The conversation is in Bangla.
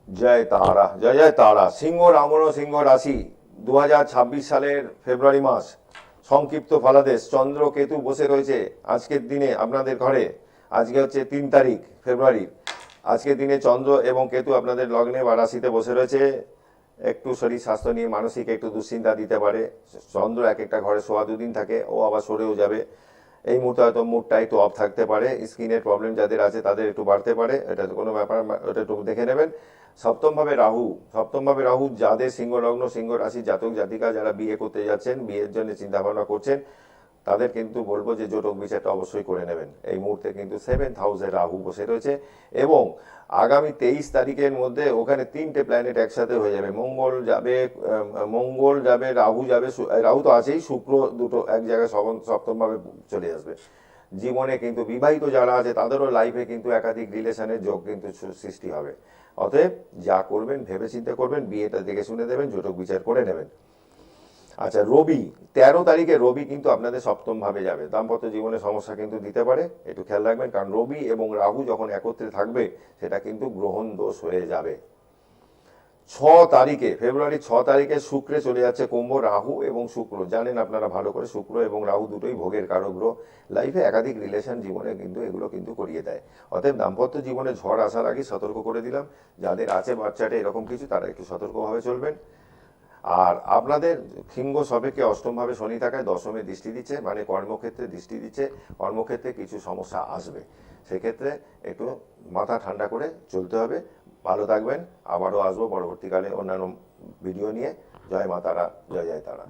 জয় তারা, জয় জয় তারা। সিংহ রামণ সিংহ রাশি 2026 সালের ফেব্রুয়ারি মাস, সংক্ষিপ্ত ফলাদেশ। চন্দ্র কেতু বসে রয়েছে আজকের দিনে আপনাদের ঘরে। আজকে হচ্ছে 3 তারিখ ফেব্রুয়ারি। আজকের দিনে চন্দ্র এবং কেতু আপনাদের লগ্নে বা রাশিতে বসে রয়েছে। একটু শরীর স্বাস্থ্য নিয়ে মানসিক একটু দুশ্চিন্তা দিতে পারে। চন্দ্র এক একটা ঘরে সোয়া 2 দিন থাকে, ও আবার সরেও যাবে। এই মুহূর্তে হয়তো মুডটা একটু অফ থাকতে পারে, স্কিনের প্রবলেম যাদের আছে তাদের একটু বাড়তে পারে, এটা কোনো ব্যাপার, ওটা একটু দেখে নেবেন। সপ্তমভাবে রাহু যাদের সিংহ লগ্ন সিংহ রাশি জাতক জাতিকা, যারা বিয়ে করতে যাচ্ছেন, বিয়ের জন্য চিন্তা ভাবনা করছেন, তাদের কিন্তু বলবো যে জটক বিচারটা অবশ্যই করে নেবেন। এই মুহূর্তে কিন্তু 7th হাউসে রাহু বসে রয়েছে এবং আগামী 23 তারিখের মধ্যে ওখানে 3টে প্ল্যানেট একসাথে হয়ে যাবে। মঙ্গল যাবে, রাহু যাবে, রাহু তো আছেই, শুক্র দুটো এক জায়গায় সপ্তমভাবে চলে আসবে। জীবনে কিন্তু বিবাহিত যারা আছে তাদেরও লাইফে কিন্তু একাধিক রিলেশনের যোগ কিন্তু সৃষ্টি হবে। অতএব যা করবেন ভেবে চিন্তে করবেন, বিয়েটা দেখে শুনে দেবেন, জটক বিচার করে নেবেন। আচ্ছা, রবি 13 তারিখে রবি কিন্তু আপনাদের সপ্তম ভাবে যাবে। দাম্পত্য জীবনে সমস্যা কিন্তু দিতে পারে, একটু খেয়াল রাখবেন, কারণ রবি এবং রাহু যখন একত্রে থাকবে সেটা কিন্তু গ্রহণ দোষ হয়ে যাবে। 6 তারিখে ফেব্রুয়ারি 6 তারিখে শুক্রে চলে যাচ্ছে কুম্ভ। রাহু এবং শুক্র জানেন আপনারা ভালো করে, শুক্র এবং রাহু দুটোই ভোগের কারক গ্রহ। লাইফে একাধিক রিলেশন জীবনে কিন্তু এগুলো কিন্তু করিয়ে দেয়। অতএব দাম্পত্য জীবনে ঝড় আসার আগে সতর্ক করে দিলাম, যাদের আছে বাচ্চাটা এরকম কিছু, তারা একটু সতর্কভাবে চলবেন। আর আপনাদের সিংহ সবেকে অষ্টমভাবে শনি থাকায় দশমে দৃষ্টি দিচ্ছে, মানে কর্মক্ষেত্রে দৃষ্টি দিচ্ছে। কর্মক্ষেত্রে কিছু সমস্যা আসবে, সেক্ষেত্রে একটু মাথা ঠান্ডা করে চলতে হবে। ভালো থাকবেন, আবারও আসবো পরবর্তীকালে অন্যান্য ভিডিও নিয়ে। জয় মা তারা, জয় জয় তারা।